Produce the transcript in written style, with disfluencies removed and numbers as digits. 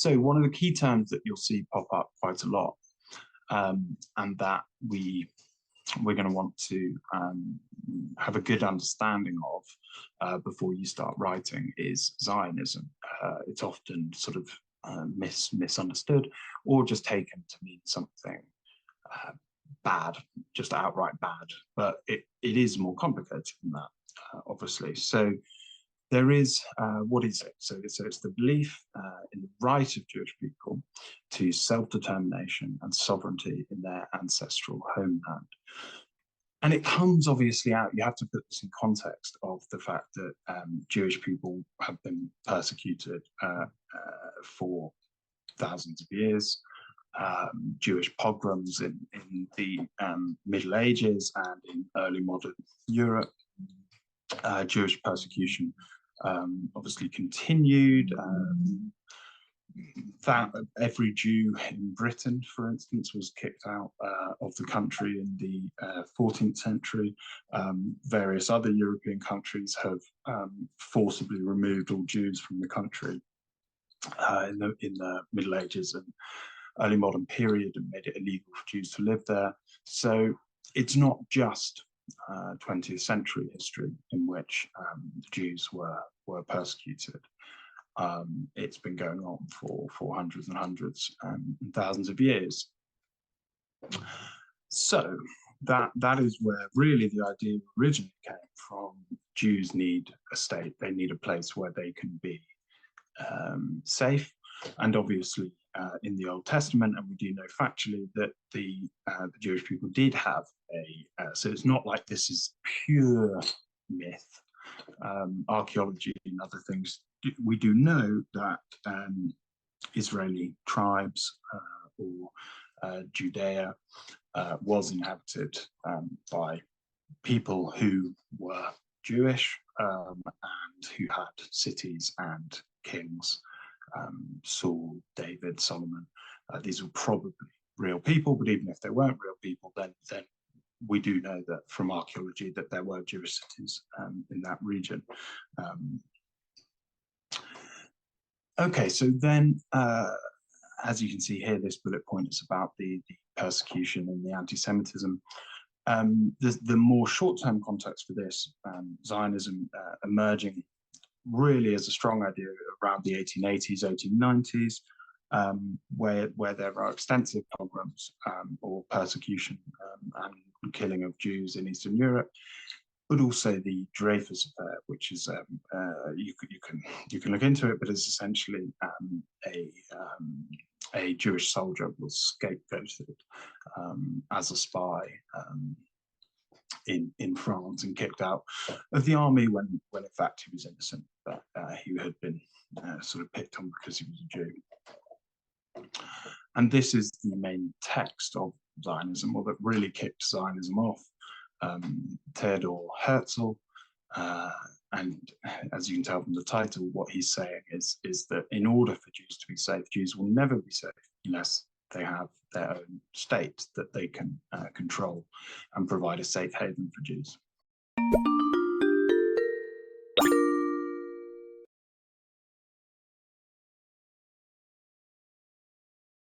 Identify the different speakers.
Speaker 1: So one of the key terms that you'll see pop up quite a lot, and that we're going to want to have a good understanding of before you start writing, is Zionism. It's often sort of misunderstood, or just taken to mean something bad, just outright bad. But it is more complicated than that, obviously. So there is, what is it? So it's the belief in the right of Jewish people to self-determination and sovereignty in their ancestral homeland. And it comes obviously out, you have to put this in context of the fact that Jewish people have been persecuted for thousands of years. Jewish pogroms in the Middle Ages and in early modern Europe. Jewish persecution obviously continued. That every Jew in Britain, for instance, was kicked out of the country in the 14th century. Various other European countries have forcibly removed all Jews from the country in the Middle Ages and early modern period, and made it illegal for Jews to live there. So it's not just 20th century history in which Jews were persecuted. It's been going on for hundreds and hundreds and thousands of years. So that is where really the idea originally came from. Jews need a state, they need a place where they can be safe. And obviously in the Old Testament, and we do know factually that the Jewish people did have so it's not like this is pure myth. Archaeology and other things, we do know that Israeli tribes or Judea was inhabited by people who were Jewish and who had cities and kings. Saul, David, Solomon. These were probably real people, but even if they weren't real people, then we do know that from archaeology that there were Jewish cities in that region. Okay, so then, as you can see here, this bullet point is about the persecution and the anti-Semitism. The more short-term context for this, Zionism emerging really as a strong idea around the 1880s, 1890s, where there are extensive pogroms or persecution and killing of Jews in Eastern Europe, but also the Dreyfus affair, which is you can look into it, but it's essentially a Jewish soldier was scapegoated as a spy in France and kicked out of the army when in fact he was innocent, but he had been sort of picked on because he was a Jew. And this is the main text of Zionism, or that really kicked Zionism off. Theodor Herzl, and as you can tell from the title, what he's saying is that in order for Jews to be safe, Jews will never be safe unless they have their own state that they can control and provide a safe haven for Jews.